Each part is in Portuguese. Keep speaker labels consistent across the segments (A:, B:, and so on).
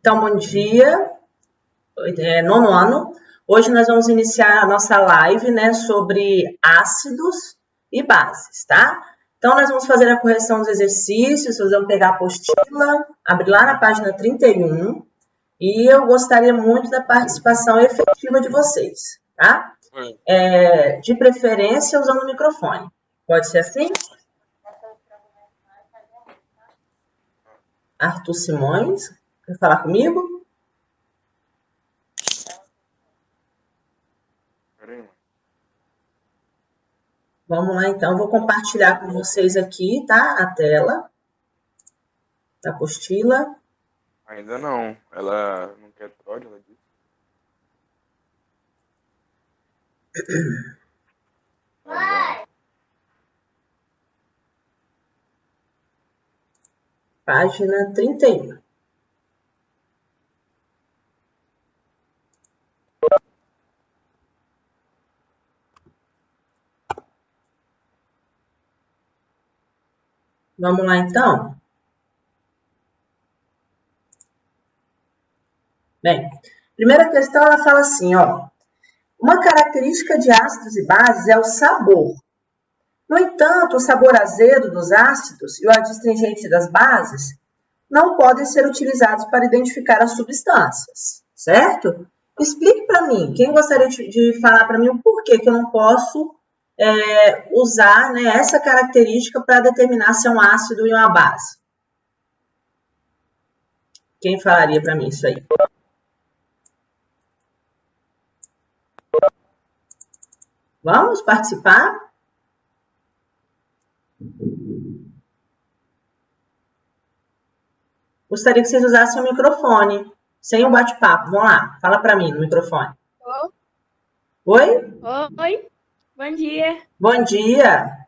A: Então, bom dia, nono ano. Hoje nós vamos iniciar a nossa live, né, sobre ácidos e bases, tá? Então, nós vamos fazer a correção dos exercícios, vocês vão pegar a apostila, abrir lá na página 31, e eu gostaria muito da participação efetiva de vocês, tá? De preferência, usando o microfone. Pode ser assim? Arthur Simões, quer falar comigo? Vamos lá, então. Vou compartilhar com vocês aqui, tá? A tela da apostila.
B: Ainda não. Ela não quer trote, ela disse.
A: Página 31. Vamos lá, então? Bem, primeira questão, ela fala assim, ó. Uma característica de ácidos e bases é o sabor. No entanto, o sabor azedo dos ácidos e o adstringente das bases não podem ser utilizados para identificar as substâncias, certo? Explique para mim, quem gostaria de falar para mim o porquê que eu não posso usar, né, essa característica para determinar se é um ácido e uma base? Quem falaria para mim isso aí? Vamos participar? Gostaria que vocês usassem o microfone, sem o bate-papo. Vamos lá, fala para mim no microfone. Oi?
C: Oi, bom dia.
A: Bom dia.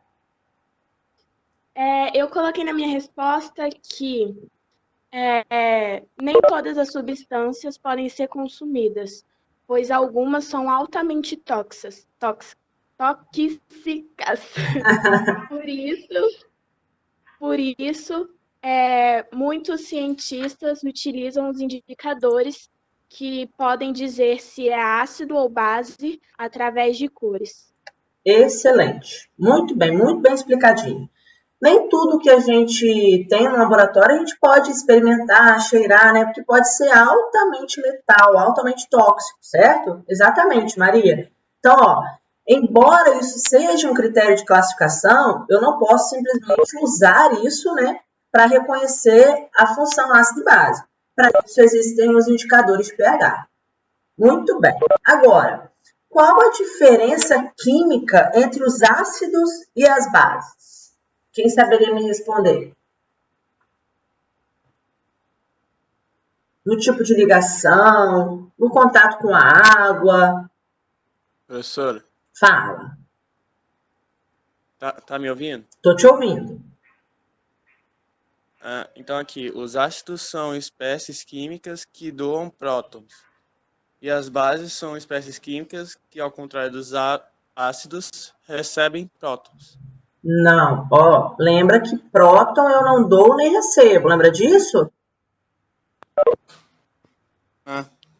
C: Eu coloquei na minha resposta que nem todas as substâncias podem ser consumidas, pois algumas são altamente tóxicas. Por isso, muitos cientistas utilizam os indicadores que podem dizer se é ácido ou base através de cores.
A: Excelente. Muito bem explicadinho. Nem tudo que a gente tem no laboratório a gente pode experimentar, cheirar, né? Porque pode ser altamente letal, altamente tóxico, certo? Exatamente, Maria. Então, ó, embora isso seja um critério de classificação, eu não posso simplesmente usar isso, né, para reconhecer a função ácido e base. Para isso existem os indicadores de pH. Muito bem. Agora, qual a diferença química entre os ácidos e as bases? Quem saberia me responder? No tipo de ligação, no contato com a água.
B: Professora.
A: Fala.
B: Tá me ouvindo?
A: Tô te ouvindo.
B: Então aqui, os ácidos são espécies químicas que doam prótons. E as bases são espécies químicas que, ao contrário dos ácidos, recebem prótons.
A: Não, ó, lembra que próton eu não dou nem recebo, lembra disso?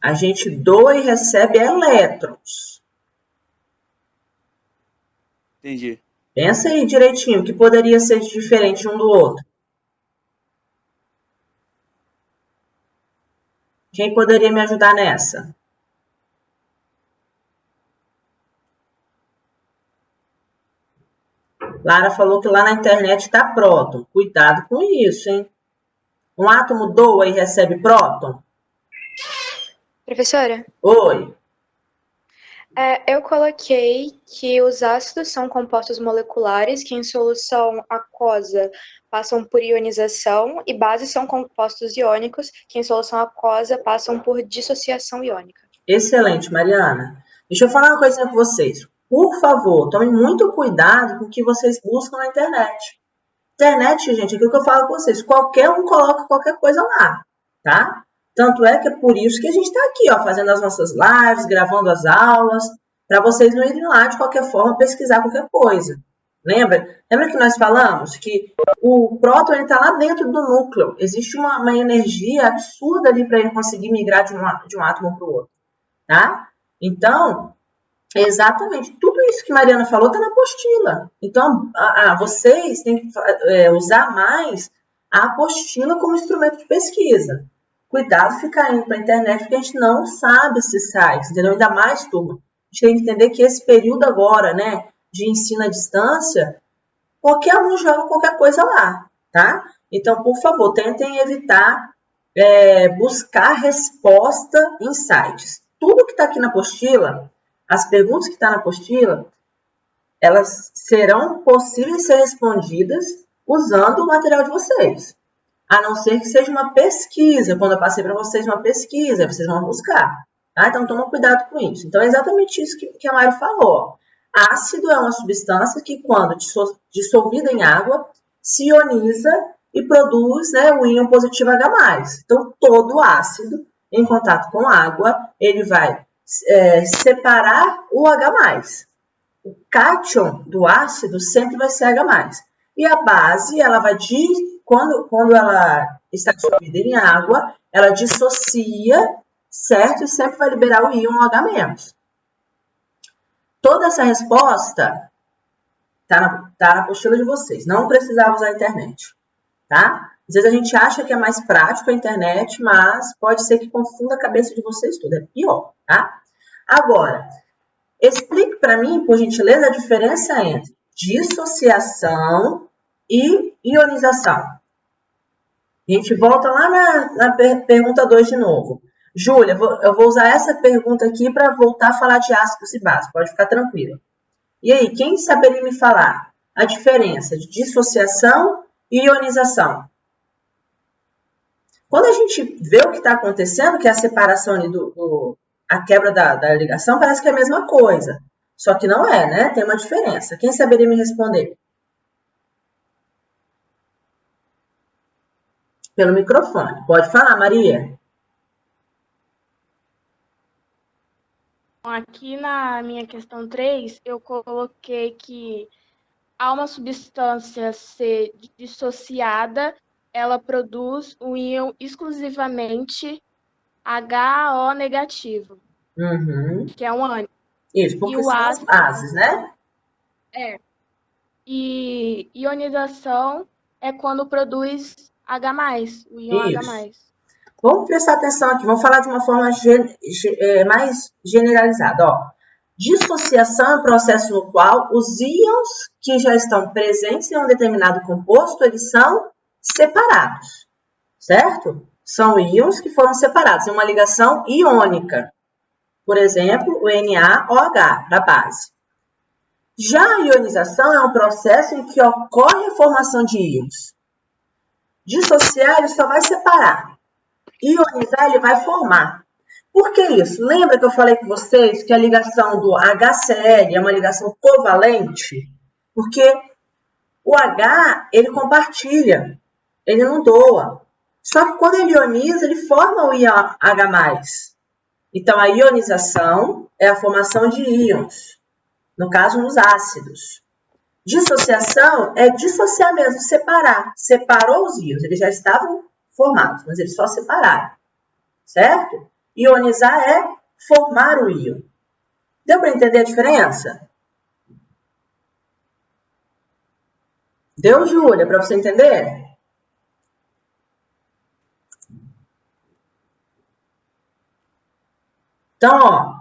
A: A gente doa e recebe elétrons.
B: Entendi.
A: Pensa aí direitinho, o que poderia ser diferente um do outro? Quem poderia me ajudar nessa? Lara falou que lá na internet está próton. Cuidado com isso, hein? Um átomo doa e recebe próton?
D: Professora?
A: Oi.
D: Eu coloquei que os ácidos são compostos moleculares que em solução aquosa passam por ionização e bases são compostos iônicos que em solução aquosa passam por dissociação iônica.
A: Excelente, Mariana. Deixa eu falar uma coisinha com vocês. Por favor, tomem muito cuidado com o que vocês buscam na internet. Internet, gente, é aquilo que eu falo com vocês. Qualquer um coloca qualquer coisa lá, tá? Tanto é que é por isso que a gente está aqui, ó, fazendo as nossas lives, gravando as aulas, para vocês não irem lá de qualquer forma pesquisar qualquer coisa, Lembra? Lembra que nós falamos que o próton está lá dentro do núcleo. Existe uma energia absurda ali para ele conseguir migrar de um átomo para o outro. Tá? Então, exatamente, tudo isso que Mariana falou está na apostila. Então, vocês têm que usar mais a apostila como instrumento de pesquisa. Cuidado ficar indo para a internet, porque a gente não sabe esses sites, entendeu? Ainda mais, turma. A gente tem que entender que esse período agora, né, de ensino à distância, qualquer um joga qualquer coisa lá, tá? Então, por favor, tentem evitar buscar resposta em sites. Tudo que está aqui na apostila, as perguntas que estão na apostila, elas serão possíveis ser respondidas usando o material de vocês. A não ser que seja uma pesquisa. Quando eu passei para vocês uma pesquisa, vocês vão buscar. Tá? Então, toma cuidado com isso. Então, é exatamente isso que a Mari falou. Ácido é uma substância que, quando dissolvida em água, se ioniza e produz, né, o íon positivo H+. Então, todo ácido em contato com água, ele vai separar o H+. O cátion do ácido sempre vai ser H+. E a base, ela vai quando ela está dissolvida em água, ela dissocia, certo? E sempre vai liberar o íon H-. Toda essa resposta tá na apostila de vocês. Não precisava usar a internet, tá? Às vezes a gente acha que é mais prático a internet, mas pode ser que confunda a cabeça de vocês tudo. É pior, tá? Agora, explique para mim, por gentileza, a diferença entre dissociação e ionização. A gente volta lá na pergunta 2 de novo. Júlia, eu vou usar essa pergunta aqui para voltar a falar de ácidos e bases. Pode ficar tranquila. E aí, quem saberia me falar a diferença de dissociação e ionização? Quando a gente vê o que está acontecendo, que é a separação ali a quebra da ligação, parece que é a mesma coisa. Só que não é, né? Tem uma diferença. Quem saberia me responder? Pelo microfone. Pode falar, Maria.
C: Aqui na minha questão 3, eu coloquei que ao uma substância ser dissociada, ela produz um íon exclusivamente HO negativo, que é um ânion.
A: Isso, porque são as bases, né?
C: E ionização é quando produz H+, o íon H+.
A: Vamos prestar atenção aqui, vamos falar de uma forma mais generalizada. Ó. Dissociação é um processo no qual os íons que já estão presentes em um determinado composto, eles são separados, certo? São íons que foram separados em uma ligação iônica. Por exemplo, o NaOH, da base. Já a ionização é um processo em que ocorre a formação de íons. Dissociar, ele só vai separar. Ionizar, ele vai formar. Por que isso? Lembra que eu falei com vocês que a ligação do HCl é uma ligação covalente? Porque o H, ele compartilha, ele não doa. Só que quando ele ioniza, ele forma o íon H+. Então, a ionização é a formação de íons, no caso, nos ácidos. Dissociação é dissociar mesmo, separar. Separou os íons, eles já estavam formados, mas eles só separaram, certo? Ionizar é formar o íon. Deu para entender a diferença? Deu, Júlia, para você entender? Então, ó,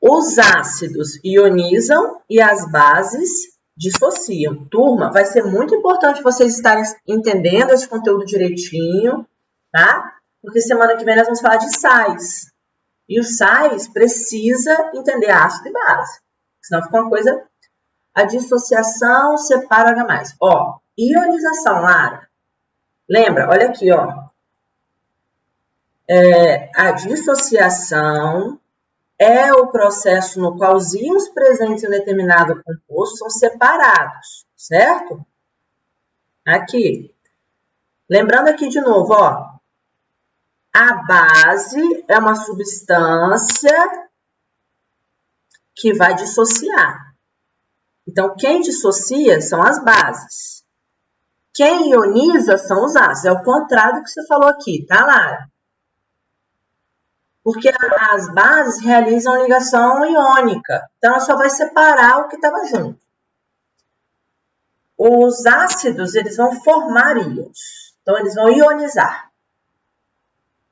A: os ácidos ionizam e as bases dissociam. Turma, vai ser muito importante vocês estarem entendendo esse conteúdo direitinho, tá? Porque semana que vem nós vamos falar de sais. E os sais precisa entender ácido e base. Senão fica uma coisa... A dissociação separa o H+. Ó, ionização, Lara. Lembra? Olha aqui, ó. A dissociação é o processo no qual os íons presentes em um determinado composto são separados, certo? Aqui. Lembrando aqui de novo, ó. A base é uma substância que vai dissociar. Então, quem dissocia são as bases. Quem ioniza são os ácidos. É o contrário do que você falou aqui, tá, Lara? Porque as bases realizam ligação iônica. Então, ela só vai separar o que estava junto. Os ácidos, eles vão formar íons. Então, eles vão ionizar.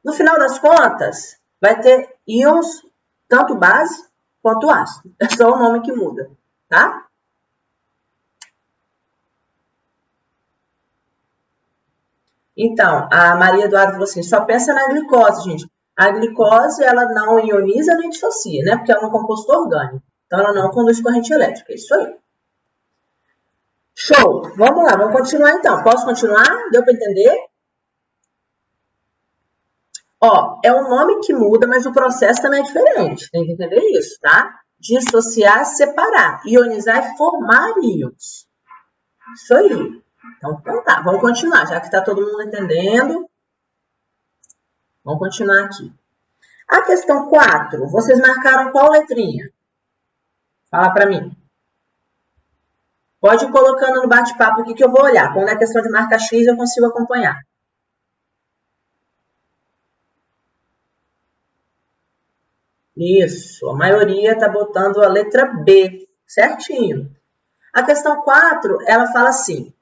A: No final das contas, vai ter íons, tanto base quanto ácido. É só o nome que muda, tá? Então, a Maria Eduarda falou assim, só pensa na glicose, gente. A glicose, ela não ioniza nem dissocia, né? Porque ela é um composto orgânico. Então, ela não conduz corrente elétrica. É isso aí. Show! Vamos lá, vamos continuar então. Posso continuar? Deu para entender? Ó, é um nome que muda, mas o processo também é diferente. Tem que entender isso, tá? Dissociar, separar. Ionizar é formar íons. Isso aí. Então tá, vamos continuar, já que está todo mundo entendendo. Vamos continuar aqui. A questão 4, vocês marcaram qual letrinha? Fala para mim. Pode ir colocando no bate-papo aqui que eu vou olhar. Quando é questão de marca X, eu consigo acompanhar. Isso, a maioria está botando a letra B, certinho. A questão 4, ela fala assim,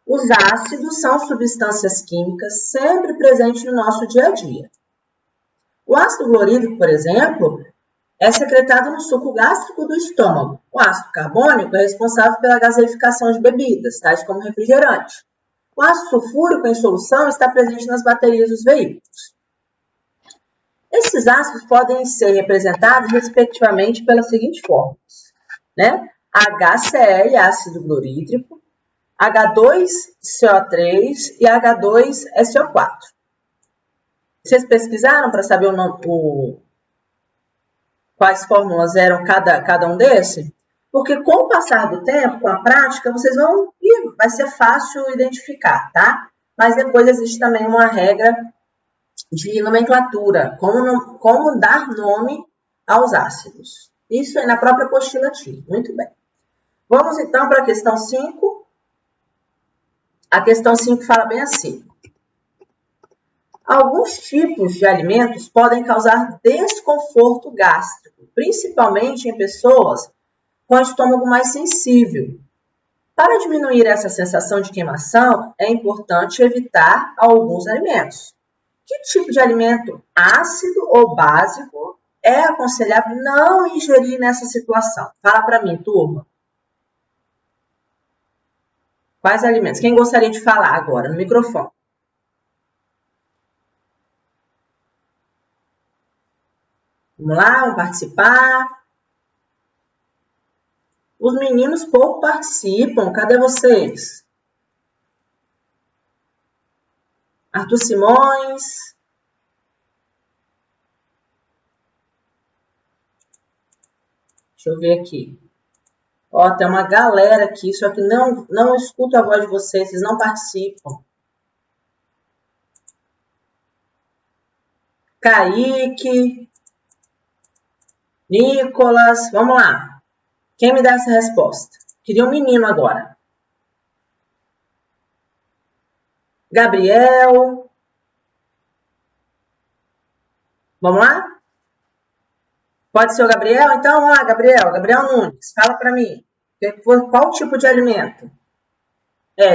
A: os ácidos são substâncias químicas sempre presentes no nosso dia a dia. O ácido clorídrico, por exemplo, é secretado no suco gástrico do estômago. O ácido carbônico é responsável pela gaseificação de bebidas, tais como refrigerante. O ácido sulfúrico em solução está presente nas baterias dos veículos. Esses ácidos podem ser representados, respectivamente, pelas seguintes formas, né? HCl, ácido clorídrico, H2CO3 e H2SO4. Vocês pesquisaram para saber quais fórmulas eram cada um desses? Porque com o passar do tempo, com a prática, vocês vão... vai ser fácil identificar, tá? Mas depois existe também uma regra de nomenclatura, como dar nome aos ácidos. Isso é na própria apostila tinha. Muito bem. Vamos então para a questão 5. A questão 5 fala bem assim. Alguns tipos de alimentos podem causar desconforto gástrico, principalmente em pessoas com estômago mais sensível. Para diminuir essa sensação de queimação, é importante evitar alguns alimentos. Que tipo de alimento ácido ou básico é aconselhável não ingerir nessa situação? Fala para mim, turma. Quais alimentos? Quem gostaria de falar agora no microfone? Vamos lá, vamos participar. Os meninos pouco participam. Cadê vocês? Arthur Simões. Deixa eu ver aqui. Ó, tem uma galera aqui, só que não escuto a voz de vocês, vocês não participam. Kaique. Nicolas. Vamos lá. Quem me dá essa resposta? Queria um menino agora. Gabriel. Vamos lá? Pode ser o Gabriel? Então, vamos lá, Gabriel. Gabriel Nunes, fala para mim. Qual tipo de alimento?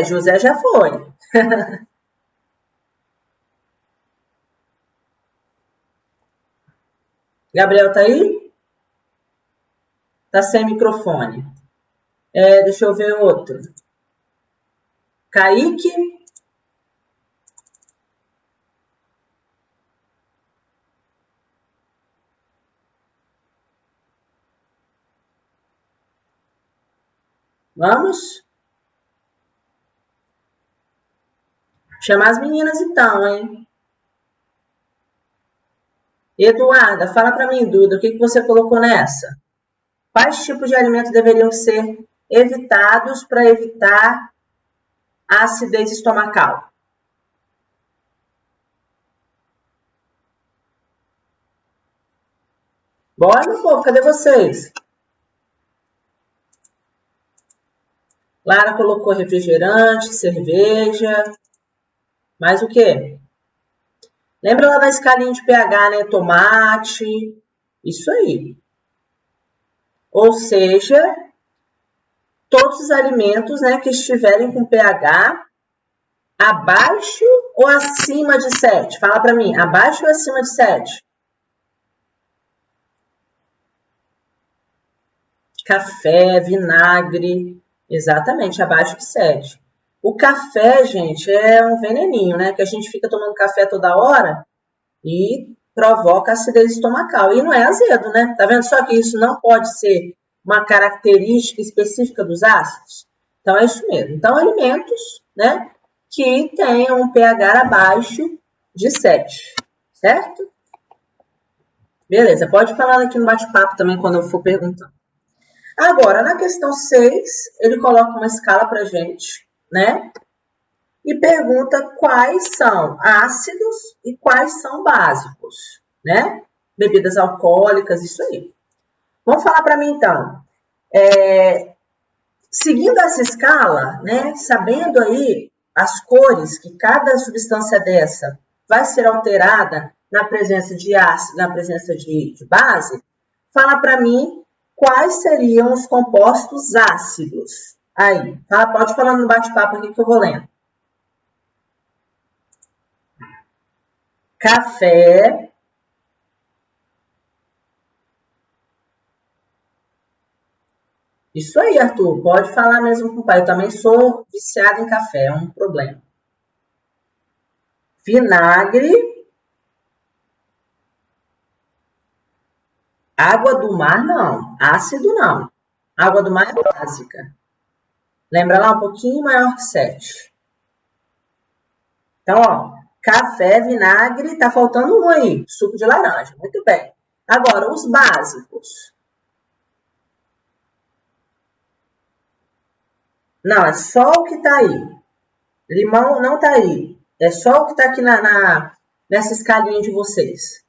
A: José já foi. Gabriel tá aí? Tá sem microfone. Deixa eu ver outro. Kaique. Vamos? Chamar as meninas então, hein? Eduarda, fala para mim, Duda, o que você colocou nessa? Quais tipos de alimentos deveriam ser evitados para evitar a acidez estomacal? Bora, meu povo, cadê vocês? Lara colocou refrigerante, cerveja. Mais o quê? Lembra lá da escalinha de pH, né? Tomate. Isso aí. Ou seja, todos os alimentos, né, que estiverem com pH abaixo ou acima de 7? Fala para mim, abaixo ou acima de 7? Café, vinagre, exatamente, abaixo de 7. O café, gente, é um veneninho, né? Que a gente fica tomando café toda hora e provoca acidez estomacal. E não é azedo, né? Tá vendo só que isso não pode ser uma característica específica dos ácidos? Então, é isso mesmo. Então, alimentos, né, que tenham um pH abaixo de 7, certo? Beleza, pode falar aqui no bate-papo também quando eu for perguntando. Agora, na questão 6, ele coloca uma escala pra gente, né? E pergunta quais são ácidos e quais são básicos, né? Bebidas alcoólicas, isso aí. Vamos falar para mim, então. Seguindo essa escala, né? Sabendo aí as cores que cada substância dessa vai ser alterada na presença de ácido, na presença de base, fala para mim quais seriam os compostos ácidos. Aí, tá? Pode falar no bate-papo aqui que eu vou lendo. Café, isso aí, Arthur, pode falar mesmo com o pai. Eu também sou viciada em café, é um problema. Vinagre, água do mar, não. Ácido, não. Água do mar é básica. Lembra lá, um pouquinho maior que 7. Então, ó, café, vinagre, tá faltando um aí, suco de laranja. Muito bem. Agora, os básicos. Não, é só o que tá aí. Limão não tá aí. É só o que tá aqui nessa escalinha de vocês.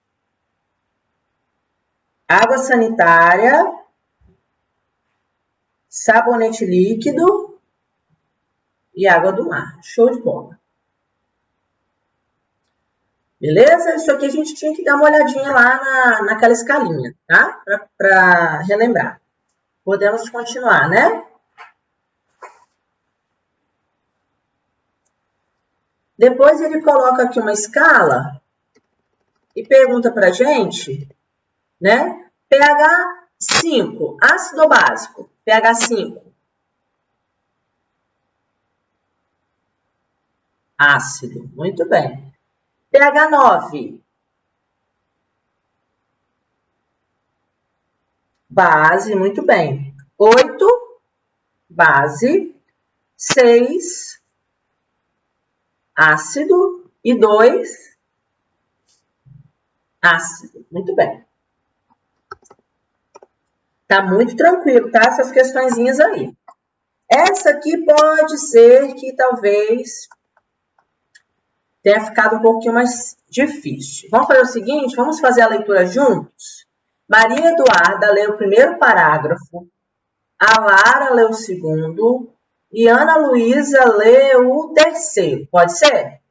A: Água sanitária, sabonete líquido e água do mar. Show de bola. Beleza? Isso aqui a gente tinha que dar uma olhadinha lá naquela escalinha, tá? Para relembrar. Podemos continuar, né? Depois ele coloca aqui uma escala e pergunta pra gente, né? pH 5, ácido ou básico? pH 5. Ácido, muito bem. pH 9. Base, muito bem. 8, base. 6, ácido. E 2, ácido. Muito bem. Tá muito tranquilo, tá? Essas questõezinhas aí. Essa aqui pode ser que talvez tenha ficado um pouquinho mais difícil. Vamos fazer o seguinte, vamos fazer a leitura juntos? Maria Eduarda lê o primeiro parágrafo, a Lara lê o segundo e Ana Luísa lê o terceiro. Pode ser?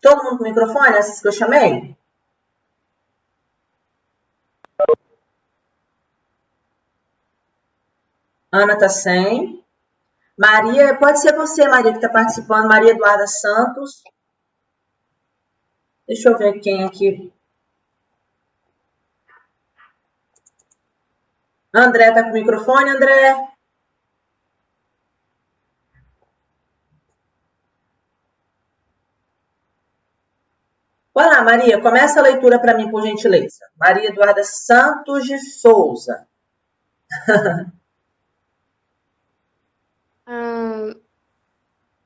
A: Todo mundo com o microfone? Essas que eu chamei? Ana tá sem. Maria, pode ser você, Maria, que está participando. Maria Eduarda Santos. Deixa eu ver quem aqui. André tá com o microfone, André? Vai lá, Maria, começa a leitura para mim, por gentileza. Maria Eduarda Santos de Souza.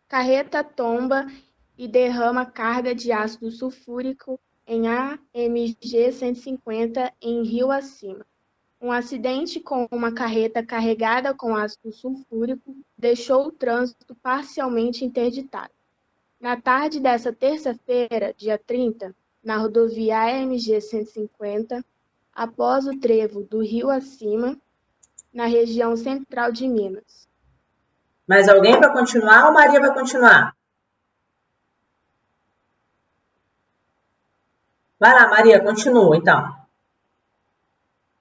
C: Carreta tomba e derrama carga de ácido sulfúrico em AMG 150 em rio acima. Um acidente com uma carreta carregada com ácido sulfúrico deixou o trânsito parcialmente interditado. Na tarde dessa terça-feira, dia 30, na rodovia AMG 150, após o trevo do rio acima, na região central de Minas.
A: Mais alguém para continuar ou Maria vai continuar? Vai lá, Maria, continua, então.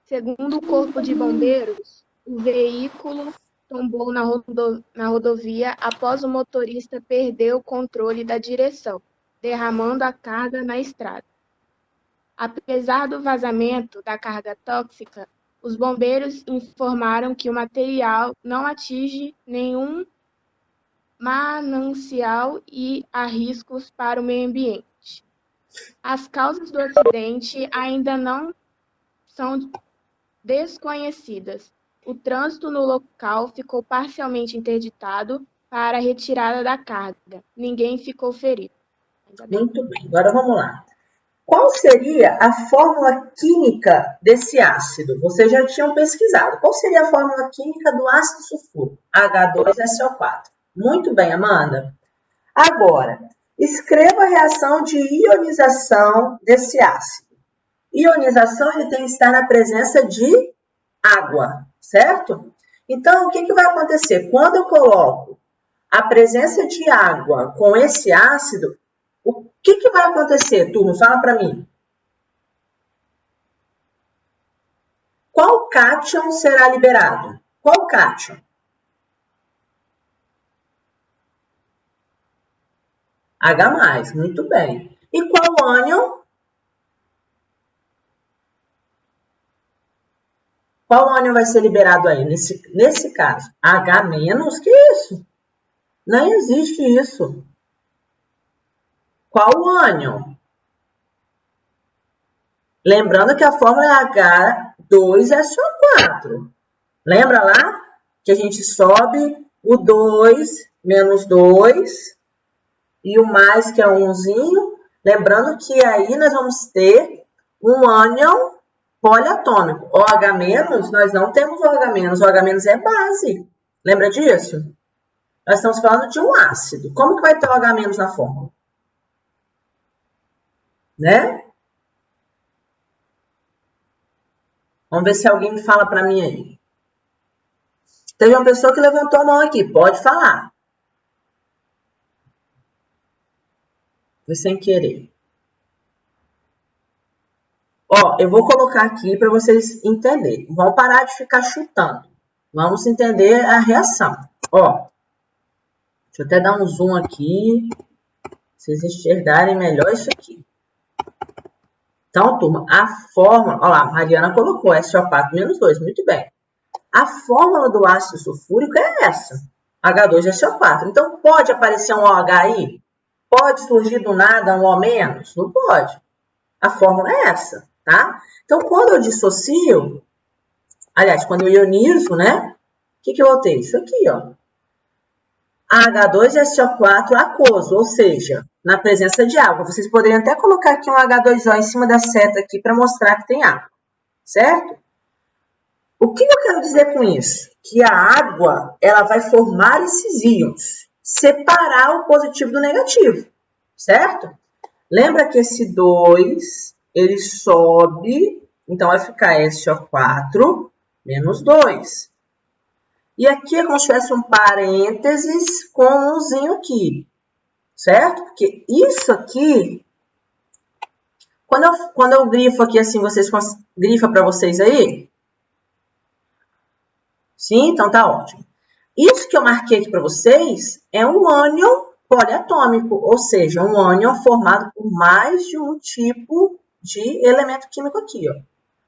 C: Segundo o Corpo de Bombeiros, o veículo tombou na rodovia após o motorista perder o controle da direção, derramando a carga na estrada. Apesar do vazamento da carga tóxica, os bombeiros informaram que o material não atinge nenhum manancial e há riscos para o meio ambiente. As causas do acidente ainda não são desconhecidas. O trânsito no local ficou parcialmente interditado para a retirada da carga. Ninguém ficou ferido.
A: Muito bem, agora vamos lá. Qual seria a fórmula química desse ácido? Vocês já tinham pesquisado. Qual seria a fórmula química do ácido sulfúrico? H2SO4. Muito bem, Amanda. Agora, escreva a reação de ionização desse ácido. Ionização ele tem que estar na presença de água, certo? Então, o que vai acontecer? Quando eu coloco a presença de água com esse ácido, o que vai acontecer, turma? Fala para mim. Qual cátion será liberado? Qual cátion? H+, muito bem. E qual ânion? Qual ânion vai ser liberado aí, nesse caso? H-, que isso? Não existe isso. Qual ânion? Lembrando que a fórmula é H2SO4. Lembra lá que a gente sobe o 2 menos 2 e o mais que é um umzinho. Lembrando que aí nós vamos ter um ânion poliatômico. OH-, nós não temos OH-. OH- é base. Lembra disso? Nós estamos falando de um ácido. Como que vai ter OH- na fórmula? Né? Vamos ver se alguém me fala para mim aí. Teve uma pessoa que levantou a mão aqui. Pode falar. Foi sem querer. Ó, eu vou colocar aqui para vocês entenderem. Vamos parar de ficar chutando. Vamos entender a reação. Ó, deixa eu até dar um zoom aqui. Pra vocês enxergarem melhor isso aqui. Então, turma, a fórmula... Olha lá, a Mariana colocou SO4 menos 2. Muito bem. A fórmula do ácido sulfúrico é essa. H2SO4. Então, pode aparecer um OH aí? Pode surgir do nada um O menos? Não pode. A fórmula é essa, tá? Então, quando eu dissocio... Aliás, quando eu ionizo, né? O que eu vou ter? Isso aqui, ó. H2SO4 aquoso, ou seja, na presença de água. Vocês poderiam até colocar aqui um H2O em cima da seta aqui para mostrar que tem água, certo? O que eu quero dizer com isso? Que a água, ela vai formar esses íons, separar o positivo do negativo, certo? Lembra que esse 2, ele sobe, então vai ficar SO4 menos 2. E aqui é como se tivesse um parênteses com um umzinho aqui, certo? Porque isso aqui, quando eu grifo aqui assim, vocês grifam para vocês aí? Sim, então tá ótimo. Isso que eu marquei aqui para vocês é um ânion poliatômico, ou seja, um ânion formado por mais de um tipo de elemento químico aqui, ó,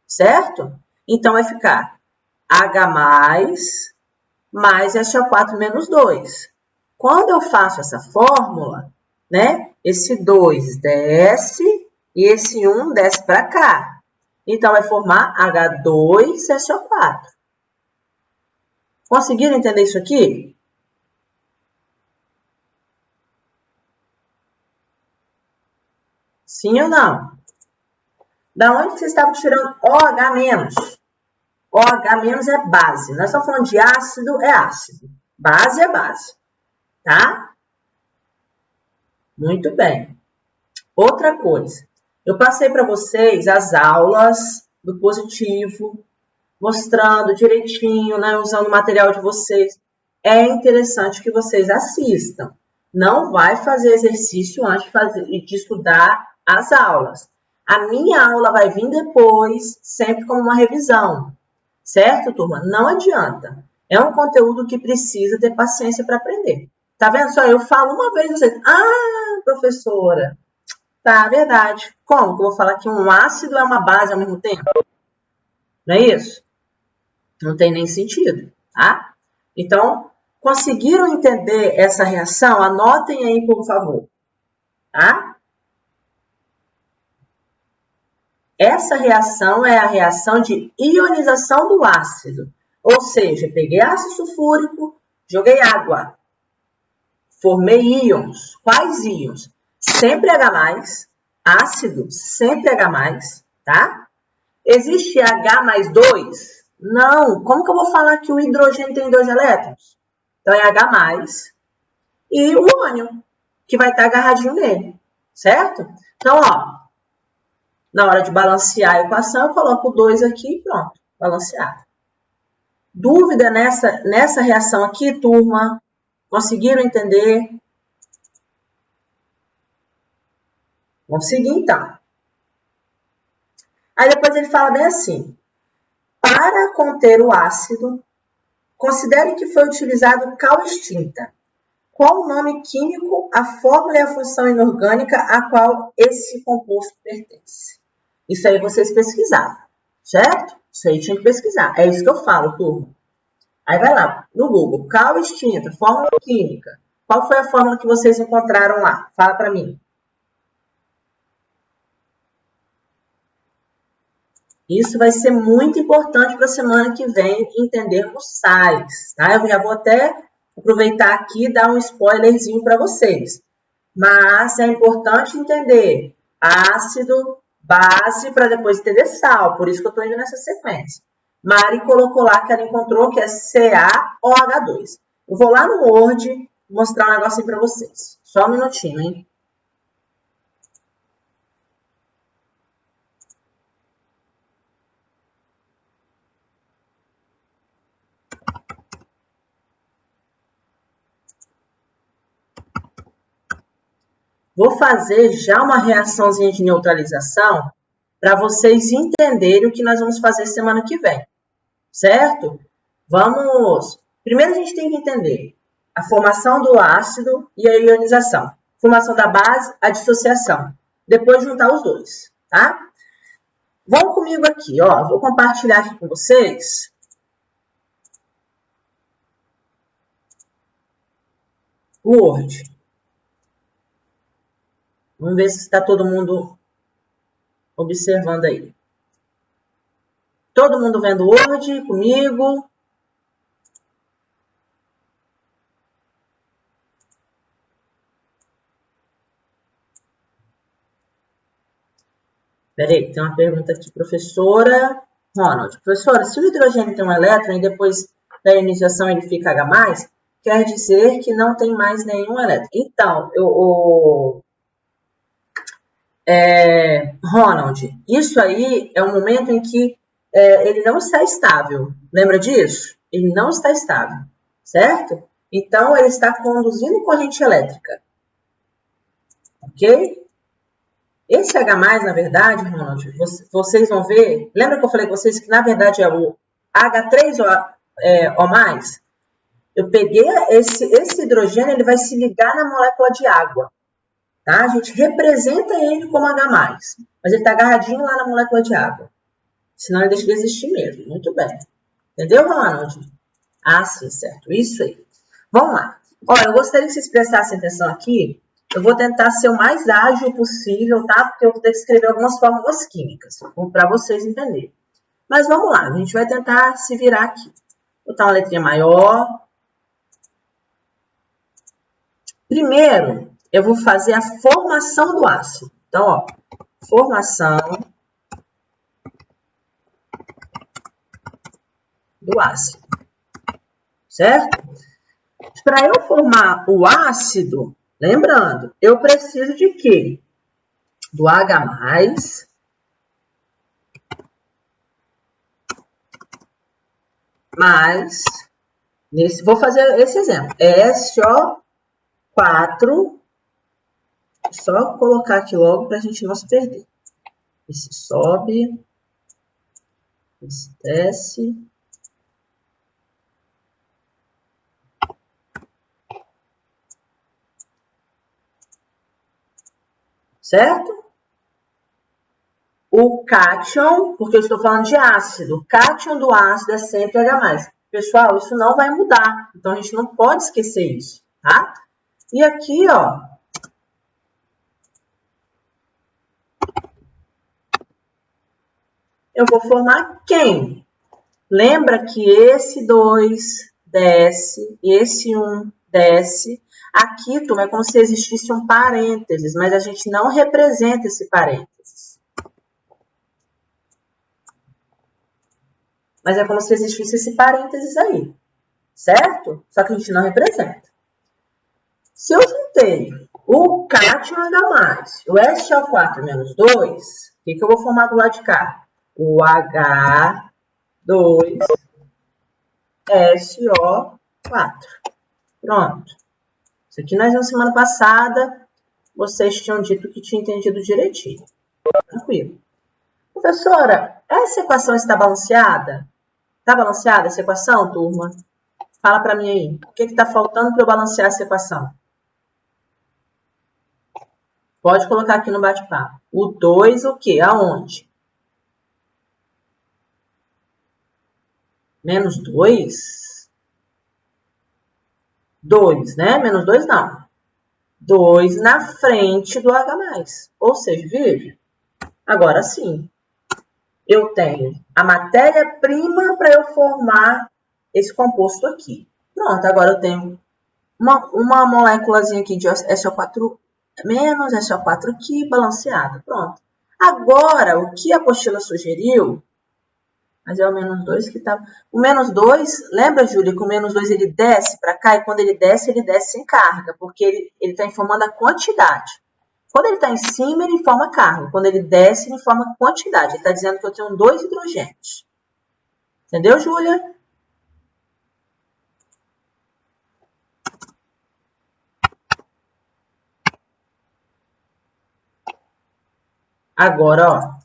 A: certo? Então vai ficar H+, mais SO4 menos 2. Quando eu faço essa fórmula, né, esse 2 desce e esse 1 desce para cá. Então, vai formar H2SO4. Conseguiram entender isso aqui? Sim ou não? Da onde vocês estavam tirando OH-? OH- é base. Nós estamos falando de ácido, é ácido. Base é base. Tá? Muito bem. Outra coisa. Eu passei para vocês as aulas do positivo, mostrando direitinho, né, usando o material de vocês. é interessante que vocês assistam. Não vai fazer exercício antes de estudar as aulas. A minha aula vai vir depois, sempre como uma revisão. Certo, turma? Não adianta. É um conteúdo que precisa ter paciência para aprender. Tá vendo só? Eu falo uma vez, vocês... Ah, professora. Tá, verdade. Como que eu vou falar que um ácido é uma base ao mesmo tempo? Não é isso? Não tem nem sentido, tá? Então, conseguiram entender essa reação? Anotem aí, por favor. Tá? Essa reação é a reação de ionização do ácido. Ou seja, peguei ácido sulfúrico, joguei água. Formei íons. Quais íons? Sempre H+, ácido, sempre H+, tá? Existe H mais 2? Não. Como que eu vou falar que o hidrogênio tem 2 elétrons? Então, é H+, e o ânion, que vai estar agarradinho nele, certo? Então, ó, na hora de balancear a equação, eu coloco 2 aqui e pronto, balanceado. Dúvida nessa reação aqui, turma? Conseguiram entender? Vamos seguir, então. Aí depois ele fala bem assim. Para conter o ácido, considere que foi utilizado cal extinta. Qual o nome químico, a fórmula e a função inorgânica a qual esse composto pertence? Isso aí vocês pesquisaram, certo? Isso aí tinha que pesquisar. É isso que eu falo, turma. Aí vai lá, no Google, cal extinta, fórmula química. Qual foi a fórmula que vocês encontraram lá? Fala para mim. Isso vai ser muito importante para a semana que vem entendermos sais, tá? Eu já vou até aproveitar aqui e dar um spoilerzinho para vocês. Mas é importante entender ácido, base, para depois entender sal. Por isso que eu estou indo nessa sequência. Mari colocou lá que ela encontrou que é CaOH2. Eu vou lá no Word mostrar um negocinho para vocês. Só um minutinho, hein? Vou fazer já uma reaçãozinha de neutralização para vocês entenderem o que nós vamos fazer semana que vem, certo? Vamos... Primeiro a gente tem que entender a formação do ácido e a ionização. Formação da base, a dissociação. Depois juntar os dois, tá? Vão comigo aqui, ó. Vou compartilhar aqui com vocês. O Word. Vamos ver se está todo mundo observando aí. Todo mundo vendo o Word comigo? Peraí, tem uma pergunta aqui, professora Ronald. Professora, se o hidrogênio tem um elétron e depois da ionização ele fica H+, quer dizer que não tem mais nenhum elétron. Então, Ronald, isso aí é um momento em que ele não está estável. Lembra disso? Ele não está estável, certo? Então, ele está conduzindo corrente elétrica. Ok? Esse H+, na verdade, Ronald, vocês vão ver... Lembra que eu falei com vocês que, na verdade, é o H3O+? Eu peguei esse hidrogênio, ele vai se ligar na molécula de água. Tá? A gente representa ele como H+, mas ele está agarradinho lá na molécula de água. Senão ele deixa de existir mesmo. Muito bem. Entendeu, Ronald? Ah, sim, certo. Isso aí. Vamos lá. Olha, eu gostaria que vocês prestassem atenção aqui. Eu vou tentar ser o mais ágil possível, tá? Porque eu vou ter que escrever algumas fórmulas químicas, para vocês entenderem. Mas vamos lá, a gente vai tentar se virar aqui. Vou botar uma letrinha maior. Primeiro, eu vou fazer a formação do ácido. Então, ó, formação do ácido, certo? Para eu formar o ácido, lembrando, eu preciso de quê? Do H+, mais Vou fazer esse exemplo. É SO4. Só colocar aqui logo para a gente não se perder. Esse sobe. Esse desce. Certo? O cátion, porque eu estou falando de ácido, o cátion do ácido é sempre H+. Pessoal, isso não vai mudar, então a gente não pode esquecer isso, tá? E aqui, ó, eu vou formar quem? Lembra que esse 2 desce, esse 1 desce. Aqui, turma, é como se existisse um parênteses, mas a gente não representa esse parênteses. Mas é como se existisse esse parênteses aí, certo? Só que a gente não representa. Se eu juntei o cátion H+, o SO4 menos 2, o que eu vou formar do lado de cá? O H2SO4. Pronto. Isso aqui nós vimos semana passada. Vocês tinham dito que tinha entendido direitinho. Tranquilo. Professora, essa equação está balanceada? Está balanceada essa equação, turma? Fala para mim aí. O que está faltando para eu balancear essa equação? Pode colocar aqui no bate-papo. O 2, o quê? Aonde? Menos 2? 2, né? Menos 2 não. 2 na frente do H+. Ou seja, veja. Agora sim, eu tenho a matéria-prima para eu formar esse composto aqui. Pronto, agora eu tenho uma moléculazinha aqui de SO4 menos, SO4 aqui, balanceada. Pronto. Agora, o que a apostila sugeriu, mas é o menos 2 que está... O menos 2, lembra, Júlia, que o menos 2 ele desce para cá, e quando ele desce sem carga, porque ele está informando a quantidade. Quando ele está em cima, ele forma carga. Quando ele desce, ele forma quantidade. Ele está dizendo que eu tenho 2 hidrogênios. Entendeu, Júlia? Agora, ó,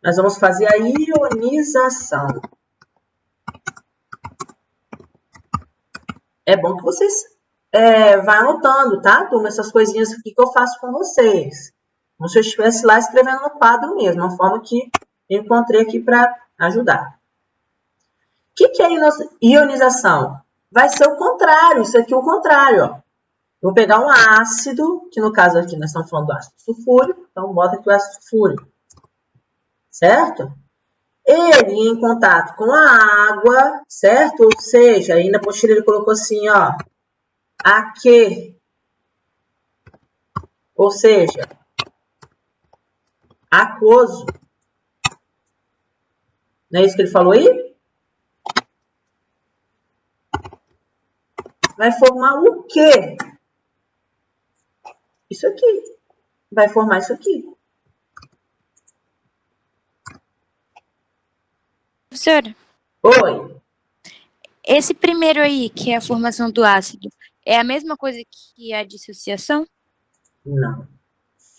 A: nós vamos fazer a ionização. É bom que vocês vão anotando, tá, turma? Essas coisinhas aqui que eu faço com vocês. Como se eu estivesse lá escrevendo no quadro mesmo, uma forma que eu encontrei aqui para ajudar. O que é ionização? Vai ser o contrário, isso aqui é o contrário, ó. Vou pegar um ácido, que no caso aqui nós estamos falando do ácido sulfúrico, então bota aqui o ácido sulfúrico, certo? Ele em contato com a água, certo? Ou seja, aí na apostila ele colocou assim, ó, aqui, ou seja, aquoso. Não é isso que ele falou aí? Vai formar o quê? Isso aqui. Vai formar isso aqui.
E: Professora,
A: Oi.
E: esse primeiro aí, que é a formação do ácido, é a mesma coisa que a dissociação?
A: Não.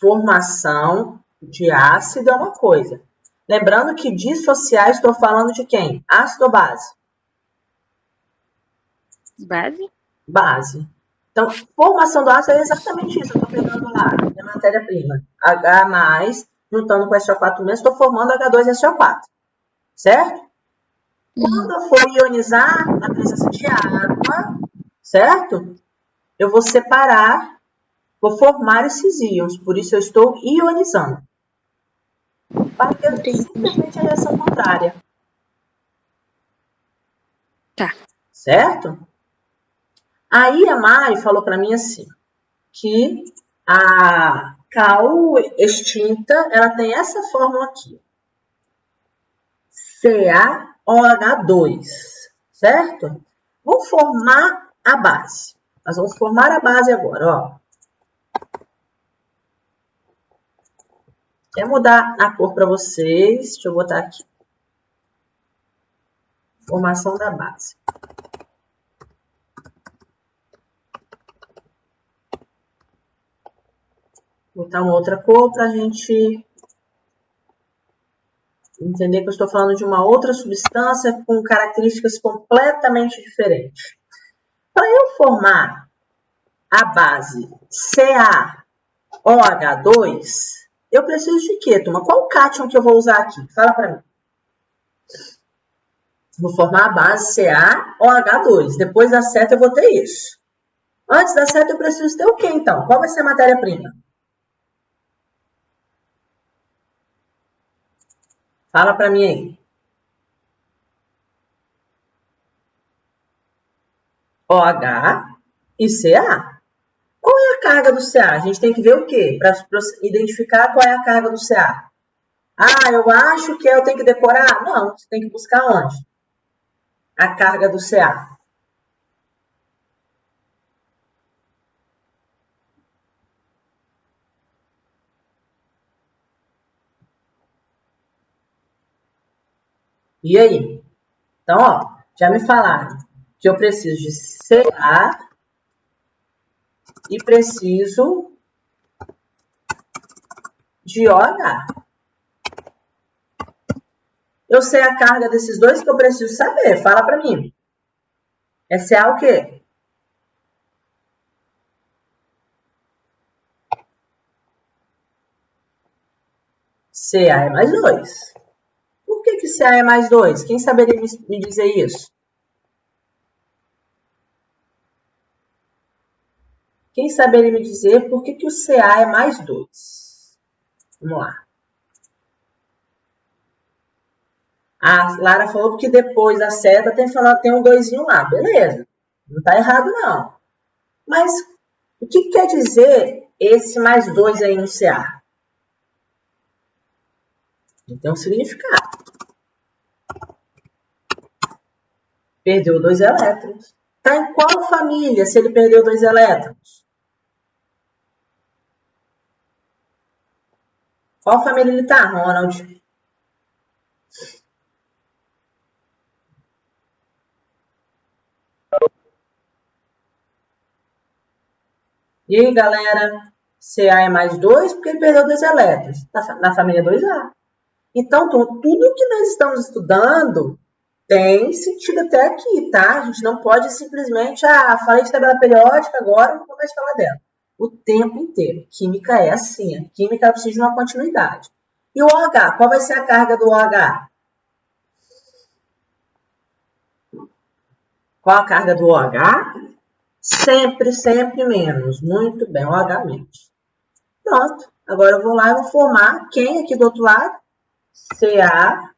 A: Formação de ácido é uma coisa. Lembrando que dissociar, estou falando de quem? Ácido ou base?
E: Base?
A: Base. Então, formação do ácido é exatamente isso. Eu estou pegando lá a matéria-prima H+, juntando com SO4 mesmo, estou formando H2SO4. Certo? Quando eu for ionizar a presença de água, certo? Eu vou separar, vou formar esses íons. Por isso, eu estou ionizando. Vai ter simplesmente a reação contrária.
E: Tá.
A: Certo? Aí a Mari falou para mim assim, que a cal extinta, ela tem essa fórmula aqui. CaOH2, certo? Vamos formar a base. Nós vamos formar a base agora, ó. Quer mudar a cor para vocês? Deixa eu botar aqui. Formação da base. Vou botar uma outra cor para a gente entender que eu estou falando de uma outra substância com características completamente diferentes. Para eu formar a base CaOH2, eu preciso de quê, turma? Qual cátion que eu vou usar aqui? Fala para mim. Vou formar a base CaOH2. Depois da seta eu vou ter isso. Antes da seta eu preciso ter o quê, então? Qual vai ser a matéria-prima? Fala para mim aí. OH e Ca. Qual é a carga do Ca? A gente tem que ver o quê? Para identificar qual é a carga do Ca. Ah, eu acho que eu tenho que decorar? Não, você tem que buscar onde? A carga do Ca. E aí? Então, ó, já me falaram que eu preciso de Ca e preciso de OH. Eu sei a carga desses dois que eu preciso saber. Fala para mim. É Ca o quê? Ca é mais 2. Por que Ca é mais 2? Quem saberia me dizer isso? Quem saberia me dizer por que o Ca é mais 2? Vamos lá. A Lara falou que depois da seta tem um 2 lá. Beleza. Não está errado, não. Mas o que quer dizer esse mais 2 aí no Ca? Ele tem um significado. Perdeu 2 elétrons. Está em qual família se ele perdeu 2 elétrons? Qual família ele está, Ronald? E aí, galera? Ca é mais 2 porque ele perdeu 2 elétrons. Na família 2A. Então, tudo que nós estamos estudando tem sentido até aqui, tá? A gente não pode simplesmente, falei de tabela periódica, agora não vou mais falar dela. O tempo inteiro. Química é assim. A química precisa de uma continuidade. E o OH? Qual vai ser a carga do OH? Qual a carga do OH? Sempre, sempre menos. Muito bem, OH menos. Pronto. Agora eu vou lá e vou formar quem aqui do outro lado? Ca,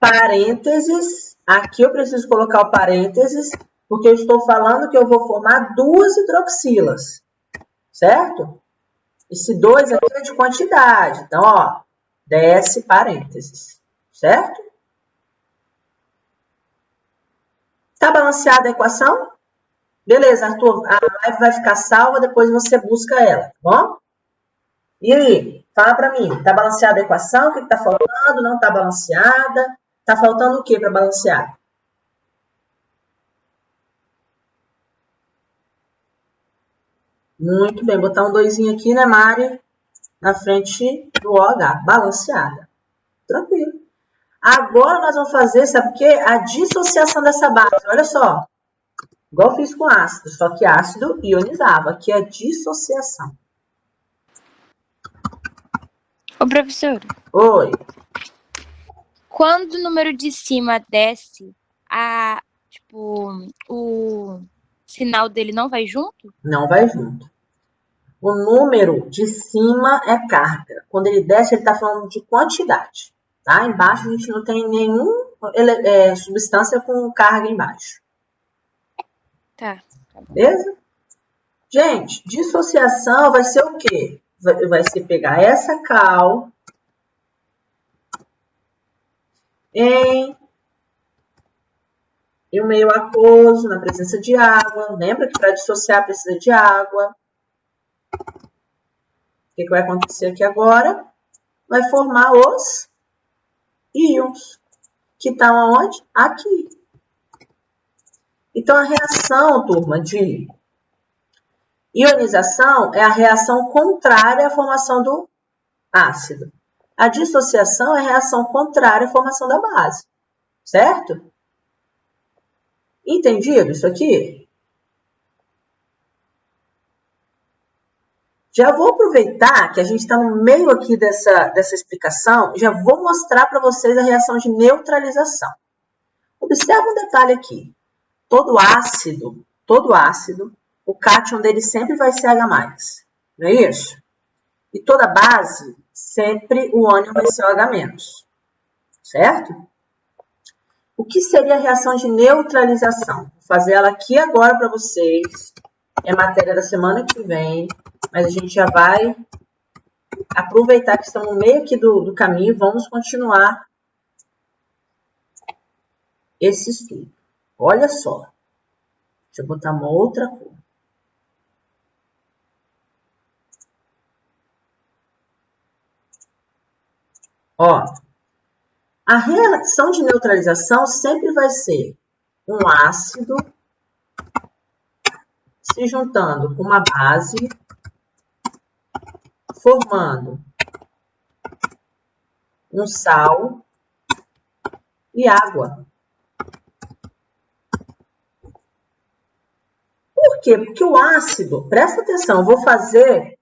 A: parênteses. Aqui eu preciso colocar o parênteses, porque eu estou falando que eu vou formar 2 hidroxilas. Certo? Esse 2 aqui é de quantidade. Então, ó, desce parênteses. Certo? Tá balanceada a equação? Beleza, Arthur. A live vai ficar salva, depois você busca ela, tá bom? E aí? Fala pra mim. Tá balanceada a equação? O que tá faltando? Não tá balanceada? Tá faltando o que para balancear? Muito bem. Botar um 2 aqui, né, Mari? Na frente do OH. Balanceada. Tranquilo. Agora nós vamos fazer, sabe o quê? A dissociação dessa base. Olha só. Igual eu fiz com ácido, só que ácido ionizava. Aqui é a dissociação.
E: Ô, professor,
A: Oi.
E: quando o número de cima desce, o sinal dele não vai junto?
A: Não vai junto. O número de cima é carga. Quando ele desce, ele está falando de quantidade. Tá? Embaixo a gente não tem nenhuma substância com carga embaixo.
E: Tá.
A: Beleza? Gente, dissociação vai ser o quê? Vai ser pegar essa cal em um meio aquoso, na presença de água. Lembra que para dissociar precisa de água. O que vai acontecer aqui agora? Vai formar os íons, que estão aonde? Aqui. Então, a reação, turma, de Ionização é a reação contrária à formação do ácido. A dissociação é a reação contrária à formação da base. Certo? Entendido isso aqui? Já vou aproveitar que a gente está no meio aqui dessa explicação, já vou mostrar para vocês a reação de neutralização. Observa um detalhe aqui. Todo ácido, o cátion dele sempre vai ser H+, não é isso? E toda base, sempre o ânion vai ser o H-, certo? O que seria a reação de neutralização? Vou fazer ela aqui agora para vocês. É matéria da semana que vem, mas a gente já vai aproveitar que estamos no meio aqui do caminho e vamos continuar esse estudo. Olha só. Deixa eu botar uma outra cor. Ó, a reação de neutralização sempre vai ser um ácido se juntando com uma base, formando um sal e água. Por quê? Porque o ácido, presta atenção, eu vou fazer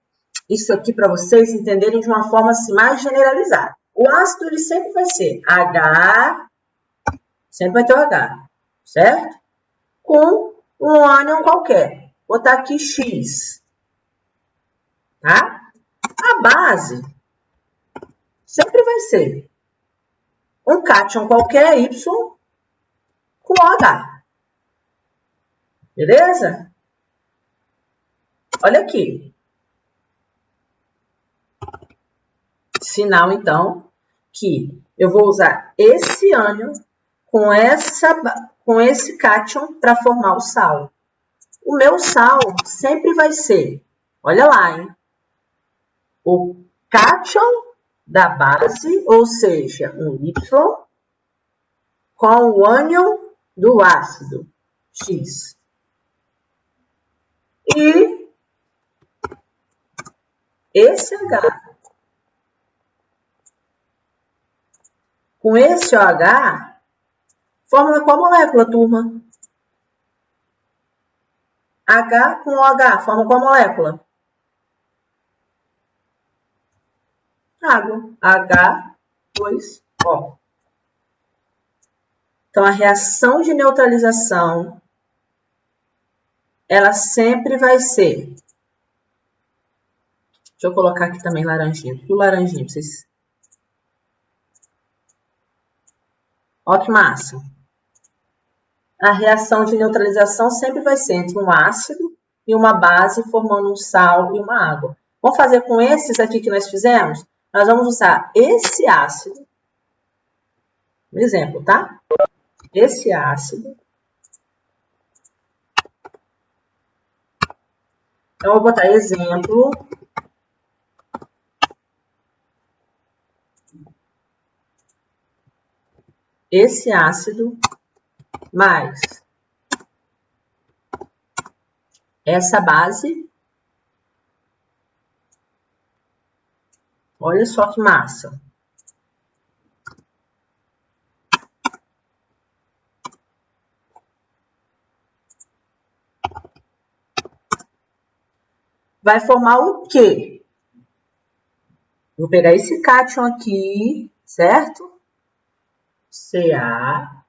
A: isso aqui para vocês entenderem de uma forma assim, mais generalizada. O ácido ele sempre vai ser H, sempre vai ter o H, certo? Com um ânion qualquer. Vou botar aqui X, tá? A base sempre vai ser um cátion qualquer, Y, com OH. Beleza? Olha aqui. Sinal, então, que eu vou usar esse ânion com esse cátion para formar o sal. O meu sal sempre vai ser, olha lá, hein? O cátion da base, ou seja, um Y, com o ânion do ácido, X. E esse H. Com esse OH, fórmula qual molécula, turma? H com OH, forma qual molécula? Água. H2O. Então, a reação de neutralização, ela sempre vai ser... Deixa eu colocar aqui também laranjinha. E o laranjinha, pra vocês... Olha que massa. A reação de neutralização sempre vai ser entre um ácido e uma base, formando um sal e uma água. Vamos fazer com esses aqui que nós fizemos? Nós vamos usar esse ácido. Um exemplo, tá? Esse ácido. Então, eu vou botar exemplo. Esse ácido mais essa base. Olha só que massa. Vai formar o quê? Vou pegar esse cátion aqui, certo? Ca.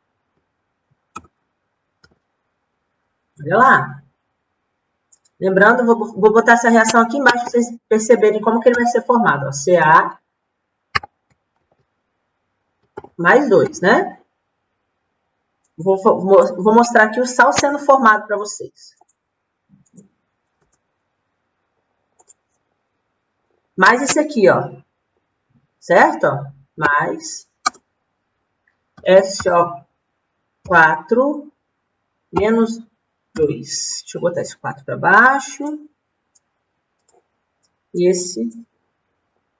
A: Olha lá. Lembrando, vou botar essa reação aqui embaixo para vocês perceberem como que ele vai ser formado. Ó, Ca mais 2, né? Vou mostrar aqui o sal sendo formado para vocês. Mais esse aqui, ó. Certo? Ó. Mais SO4 menos 2. Deixa eu botar esse 4 para baixo. E esse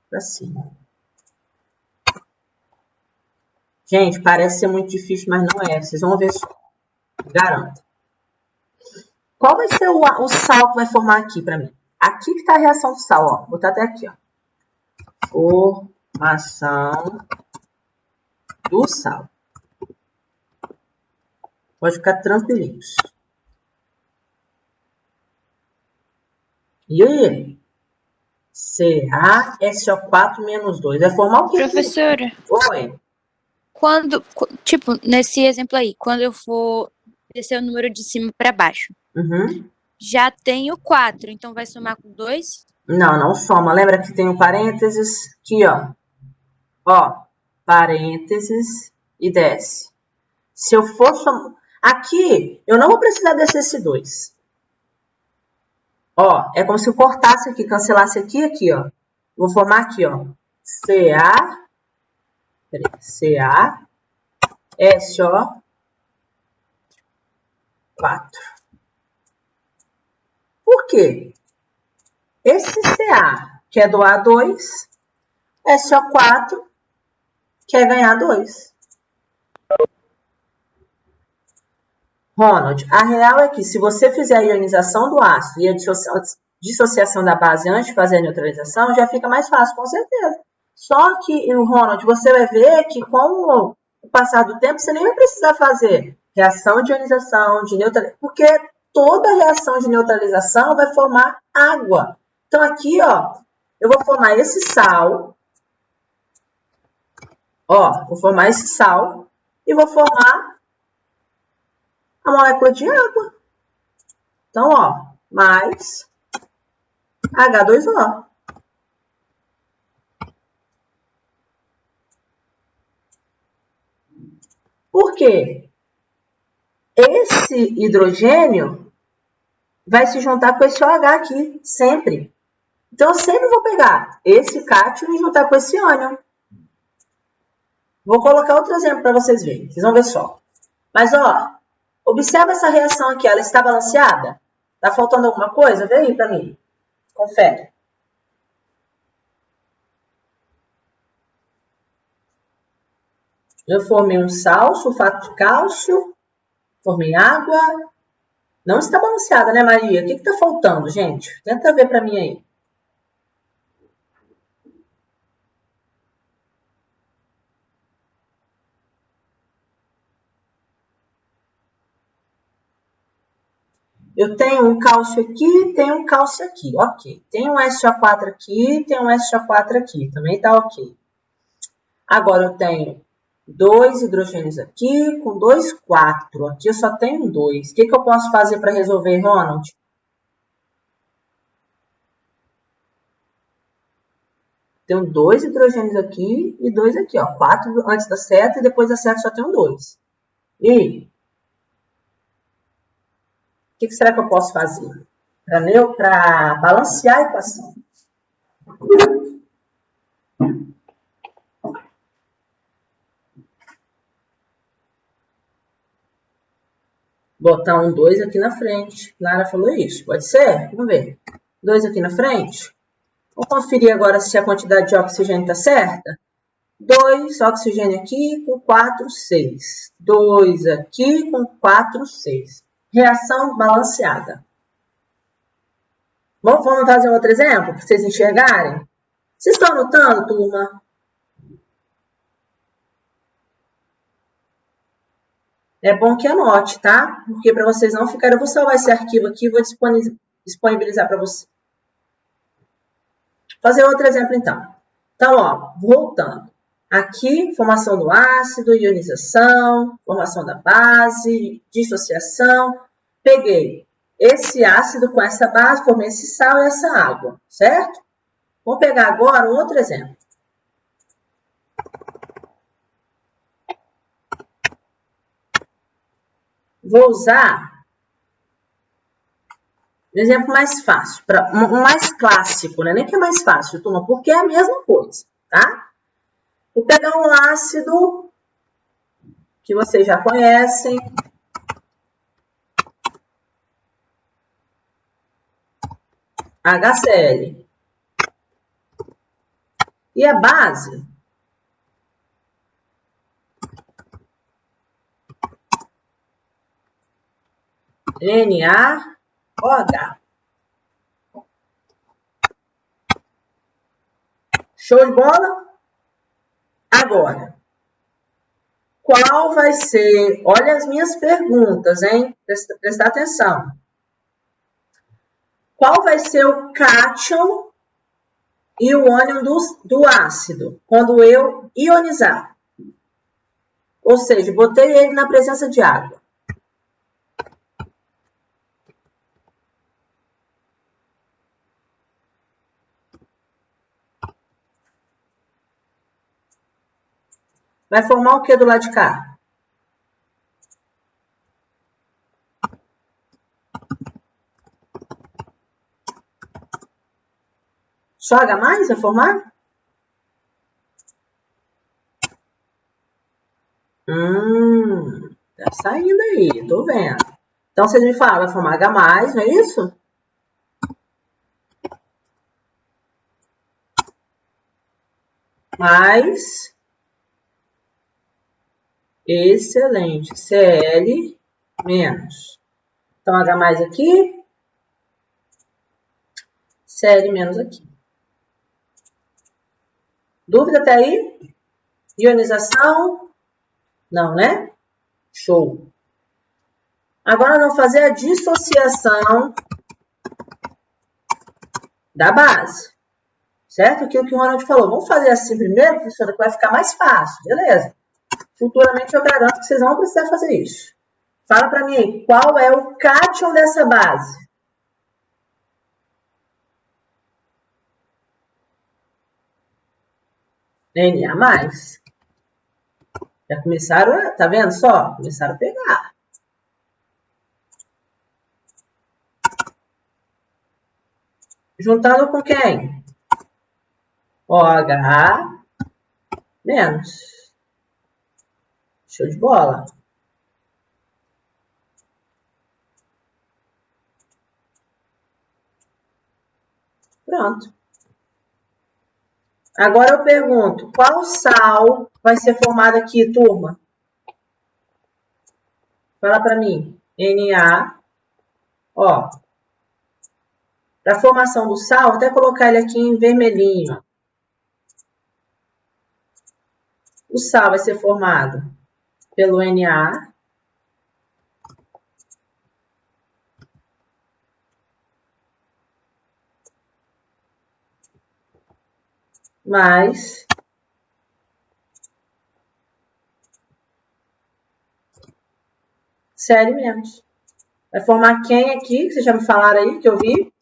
A: para cima. Gente, parece ser muito difícil, mas não é. Vocês vão ver só. Garanto. Qual vai ser o sal que vai formar aqui para mim? Aqui que está a reação do sal, ó. Vou botar até aqui, ó. Formação do sal. Pode ficar tranquilinhos. E aí? CaSO4-2. Vai formar o quê?
E: Professora,
A: Oi.
E: tipo, nesse exemplo aí, quando eu for descer o número de cima para baixo, já tenho 4, então vai somar com 2?
A: Não, não soma. Lembra que tem um parênteses aqui, ó. Ó, parênteses e desce. Se eu for somar... Aqui, eu não vou precisar descer esse 2. Ó, é como se eu cortasse aqui, cancelasse aqui e aqui, ó. Vou formar aqui, ó. CaSO4. Por quê? Esse Ca quer doar 2, SO4 quer ganhar 2. Ronald, a real é que se você fizer a ionização do ácido e a dissociação da base antes de fazer a neutralização, já fica mais fácil, com certeza. Só que, Ronald, você vai ver que com o passar do tempo, você nem vai precisar fazer reação de ionização, de neutralização, porque toda reação de neutralização vai formar água. Então, aqui, ó, eu vou formar esse sal, ó, vou formar esse sal e vou formar a molécula de água. Então, ó, mais H2O. Por quê? Esse hidrogênio vai se juntar com esse OH aqui, sempre. Então, eu sempre vou pegar esse cátion e juntar com esse ânion. Vou colocar outro exemplo para vocês verem. Vocês vão ver só. Mas, ó, observa essa reação aqui. Ela está balanceada? Tá faltando alguma coisa? Vê aí para mim. Confere. Eu formei um sal, sulfato de cálcio. Formei água. Não está balanceada, né, Maria? O que está faltando, gente? Tenta ver para mim aí. Eu tenho um cálcio aqui, tenho um cálcio aqui, ok. Tem um SO4 aqui, tem um SO4 aqui, também tá ok. Agora eu tenho 2 hidrogênios aqui, com 2, 4. Aqui eu só tenho 2. O que eu posso fazer para resolver, Ronald? Tenho 2 hidrogênios aqui e 2 aqui, ó. 4 antes da seta e depois da seta só tenho 2. E o que será que eu posso fazer para balancear a equação? Botar um 2 aqui na frente. Lara falou isso. Pode ser? Vamos ver. 2 aqui na frente. Vamos conferir agora se a quantidade de oxigênio está certa. 2 oxigênio aqui com 4, 6. 2 aqui com 4, 6. Reação balanceada. Vamos fazer outro exemplo para vocês enxergarem? Vocês estão anotando, turma? É bom que anote, tá? Porque para vocês não ficarem... Eu vou salvar esse arquivo aqui e vou disponibilizar para vocês. Vou fazer outro exemplo, então. Então, ó, voltando. Aqui, formação do ácido, ionização, formação da base, dissociação. Peguei esse ácido com essa base, formei esse sal e essa água, certo? Vamos pegar agora um outro exemplo. Vou usar um exemplo mais fácil, um mais clássico, né? Nem que é mais fácil, turma, porque é a mesma coisa, tá? Vou pegar um ácido que vocês já conhecem. HCl. E a base Na OH. Show de bola? Agora, qual vai ser... Olha as minhas perguntas, hein? Prestar atenção. Qual vai ser o cátion e o ânion do ácido quando eu ionizar? Ou seja, botei ele na presença de água. Vai formar o que do lado de cá? Só H+ vai formar? Tá saindo aí, tô vendo. Então, vocês me falam, vai formar H+, não é isso? Mais... Excelente. Cl menos. Então, H+ aqui. Cl menos aqui. Dúvida até aí? Ionização? Não, né? Show. Agora, vamos fazer a dissociação da base. Certo? Aquilo que o Ronald falou. Vamos fazer assim primeiro, professora, que vai ficar mais fácil. Beleza. Futuramente eu garanto que vocês vão precisar fazer isso. Fala para mim aí, qual é o cátion dessa base? Na+. Já começaram, tá vendo só? Começaram a pegar. Juntando com quem? OH menos. Show de bola. Pronto. Agora eu pergunto, qual sal vai ser formado aqui, turma? Fala para mim. Na. Ó. Para a formação do sal, vou até colocar ele aqui em vermelhinho. O sal vai ser formado pelo Na. Mais Cl menos. Vai formar quem aqui? Que vocês já me falaram aí, que eu vi?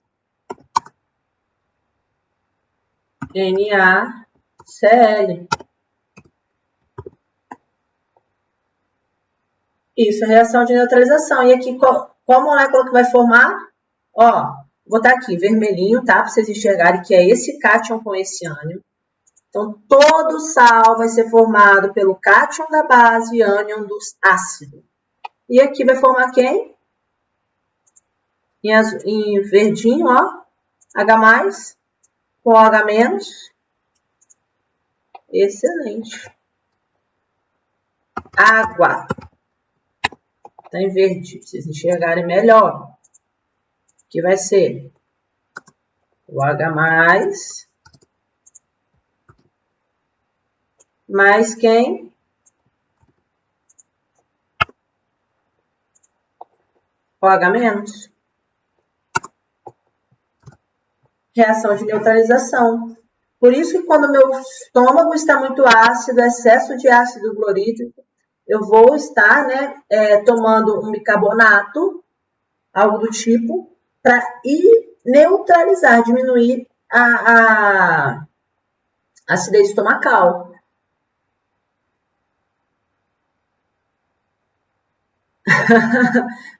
A: NaCl. Isso, reação de neutralização. E aqui, qual molécula que vai formar? Ó, vou botar aqui, vermelhinho, tá? Para vocês enxergarem que é esse cátion com esse ânion. Então, todo sal vai ser formado pelo cátion da base e ânion do ácido. E aqui vai formar quem? Em verdinho, ó. H+, com OH-. Excelente. Água. Tá em verde, para vocês enxergarem melhor. Que vai ser o H+, mais quem? OH-. Reação de neutralização. Por isso que quando meu estômago está muito ácido, excesso de ácido clorídrico, eu vou estar, né, tomando um bicarbonato, algo do tipo, para ir neutralizar, diminuir a acidez estomacal.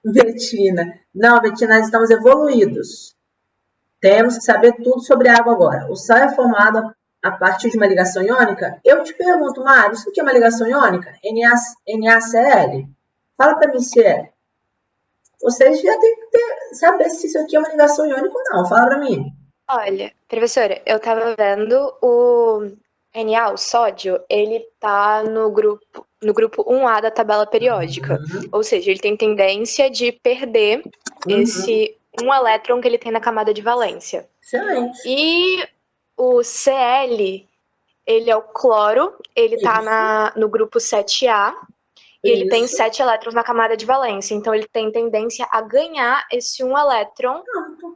A: Betina. Não, Betina, nós estamos evoluídos. Temos que saber tudo sobre água agora. O sal é formado a partir de uma ligação iônica? Eu te pergunto, Mário, isso aqui é uma ligação iônica? NaCl? Fala para mim se é. Vocês já têm que saber se isso aqui é uma ligação iônica ou não. Fala para mim.
D: Olha, professora, eu estava vendo o Na, o sódio, ele tá no grupo 1A da tabela periódica. Ou seja, ele tem tendência de perder esse um elétron que ele tem na camada de valência.
A: Excelente.
D: E o Cl, ele é o cloro, ele está no grupo 7A, e ele tem 7 elétrons na camada de valência. Então, ele tem tendência a ganhar esse um elétron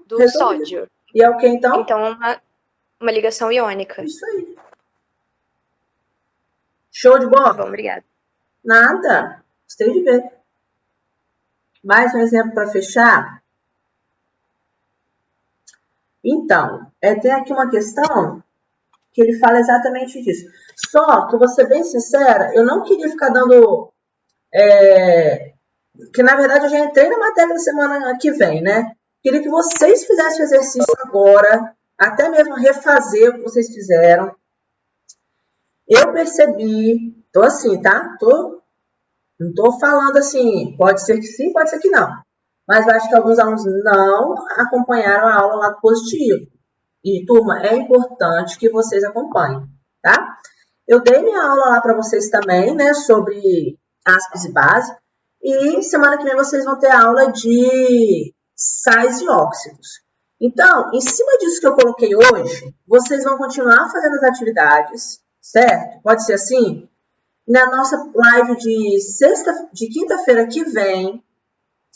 D: do sódio.
A: E é o que, então?
D: Então, uma ligação iônica.
A: Isso aí. Show de bola?
D: Bom, obrigada.
A: Nada. Gostei de ver. Mais um exemplo para fechar? Então, tem aqui uma questão que ele fala exatamente disso. Só que, vou ser bem sincera, eu não queria ficar dando... que, na verdade, eu já entrei na matéria da semana que vem, né? Queria que vocês fizessem o exercício agora, até mesmo refazer o que vocês fizeram. Eu percebi, tô assim, tá? Não tô falando assim, pode ser que sim, pode ser que não. Mas eu acho que alguns alunos não acompanharam a aula lá do positivo. E, turma, é importante que vocês acompanhem, tá? Eu dei minha aula lá para vocês também, né, sobre ácidos e base. E semana que vem vocês vão ter aula de sais e óxidos. Então, em cima disso que eu coloquei hoje, vocês vão continuar fazendo as atividades, certo? Pode ser assim? Na nossa live de quinta-feira que vem,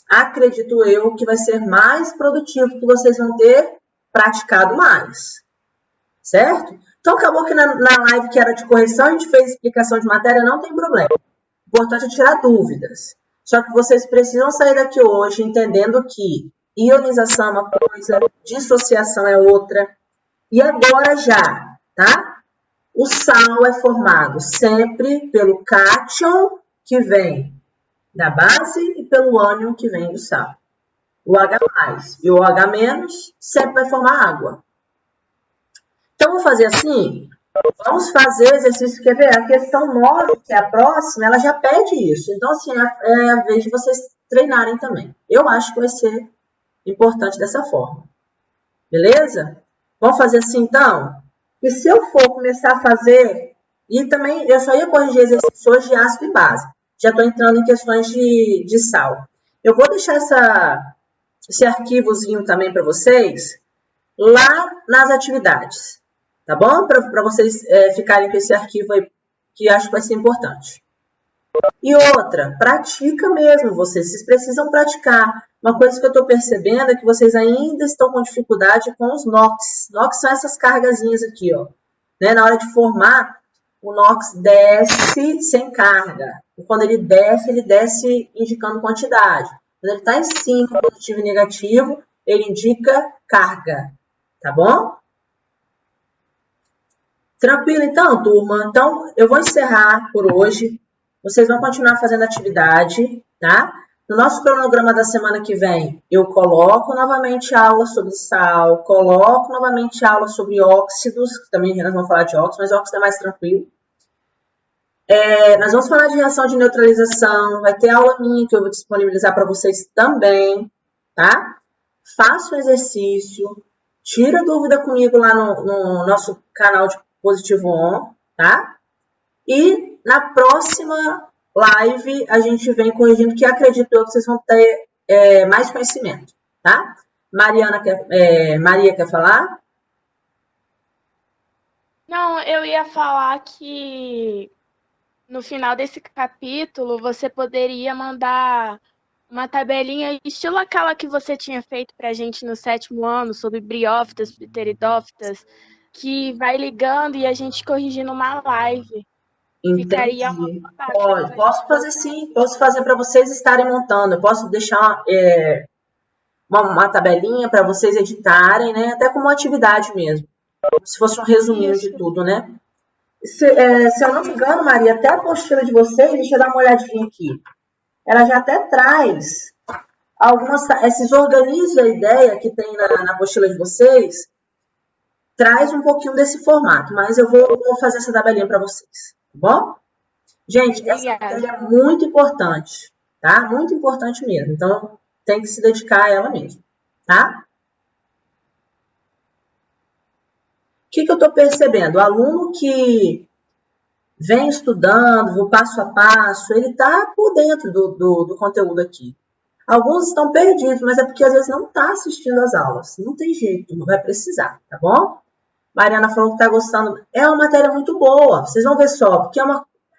A: acredito eu que vai ser mais produtivo, que vocês vão ter praticado mais, certo? Então, acabou que na live que era de correção, a gente fez explicação de matéria, não tem problema. O importante é tirar dúvidas. Só que vocês precisam sair daqui hoje entendendo que ionização é uma coisa, dissociação é outra. E agora já, tá? O sal é formado sempre pelo cátion, que vem da base, e pelo ânion, que vem do sal. O H+, e o H- sempre vai formar água. Então, vou fazer assim. Vamos fazer o exercício, quer ver? A questão 9, que é a próxima, ela já pede isso. Então, assim, é a vez de vocês treinarem também. Eu acho que vai ser importante dessa forma. Beleza? Vamos fazer assim, então? E se eu for começar a fazer... E também, eu só ia corrigir exercícios hoje de ácido e base. Já estou entrando em questões de sal. Eu vou deixar esse arquivozinho também para vocês lá nas atividades. Tá bom? Para vocês ficarem com esse arquivo aí, que acho que vai ser importante. E outra, pratica mesmo vocês precisam praticar. Uma coisa que eu estou percebendo é que vocês ainda estão com dificuldade com os NOx. NOx são essas cargazinhas aqui, ó. Né? Na hora de formar, o NOx desce sem carga. E quando ele desce indicando quantidade. Quando ele está em cima, positivo e negativo, ele indica carga. Tá bom? Tranquilo, então, turma? Então, eu vou encerrar por hoje. Vocês vão continuar fazendo atividade, tá? No nosso cronograma da semana que vem, eu coloco novamente aula sobre sal, coloco novamente aula sobre óxidos, que também nós vamos falar de óxidos, mas óxido é mais tranquilo. Nós vamos falar de reação de neutralização, vai ter aula minha que eu vou disponibilizar para vocês também, tá? Faça o exercício, tira dúvida comigo lá no nosso canal de Positivo On, tá? E na próxima live a gente vem corrigindo, que acredito eu que vocês vão ter mais conhecimento, tá? Maria quer falar?
C: Não, eu ia falar que no final desse capítulo você poderia mandar uma tabelinha estilo aquela que você tinha feito pra gente no 7º ano sobre briófitas, pteridófitas, que vai ligando e a gente corrigindo uma live.
A: Entendi.
C: Ficaria uma
A: Pode, posso fazer sim, posso fazer para vocês estarem montando. Eu posso deixar uma tabelinha para vocês editarem, né? Até como atividade mesmo. Se fosse um resuminho de tudo, né? Se eu não me engano, Maria, até a apostila de vocês, deixa eu dar uma olhadinha aqui. Ela já até traz esses organizos a ideia que tem na apostila de vocês, traz um pouquinho desse formato, mas eu vou fazer essa tabelinha para vocês, tá bom? Gente, essa matéria é muito importante, tá? Muito importante mesmo, então tem que se dedicar a ela mesmo, tá? O que eu estou percebendo? O aluno que vem estudando, o passo a passo, ele está por dentro do conteúdo aqui. Alguns estão perdidos, mas é porque às vezes não está assistindo às aulas. Não tem jeito, não vai precisar, tá bom? Mariana falou que está gostando. É uma matéria muito boa, vocês vão ver só, porque é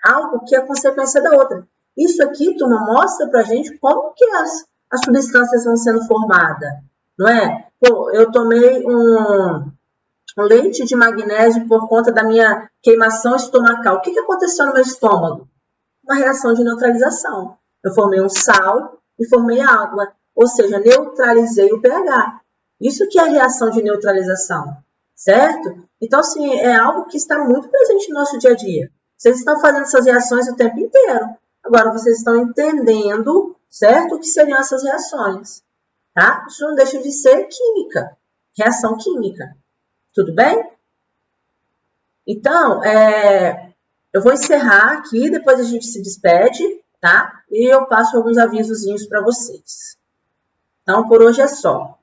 A: algo que é consequência da outra. Isso aqui, turma, mostra pra gente como que as substâncias vão sendo formadas, não é? Pô, eu tomei um leite de magnésio por conta da minha queimação estomacal. O que aconteceu no meu estômago? Uma reação de neutralização. Eu formei um sal e formei água, ou seja, neutralizei o pH. Isso que é a reação de neutralização, certo? Então, assim, é algo que está muito presente no nosso dia a dia. Vocês estão fazendo essas reações o tempo inteiro. Agora, vocês estão entendendo, certo, o que seriam essas reações, tá? Isso não deixa de ser química, reação química. Tudo bem? Então, eu vou encerrar aqui, depois a gente se despede, tá? E eu passo alguns avisozinhos para vocês. Então, por hoje é só.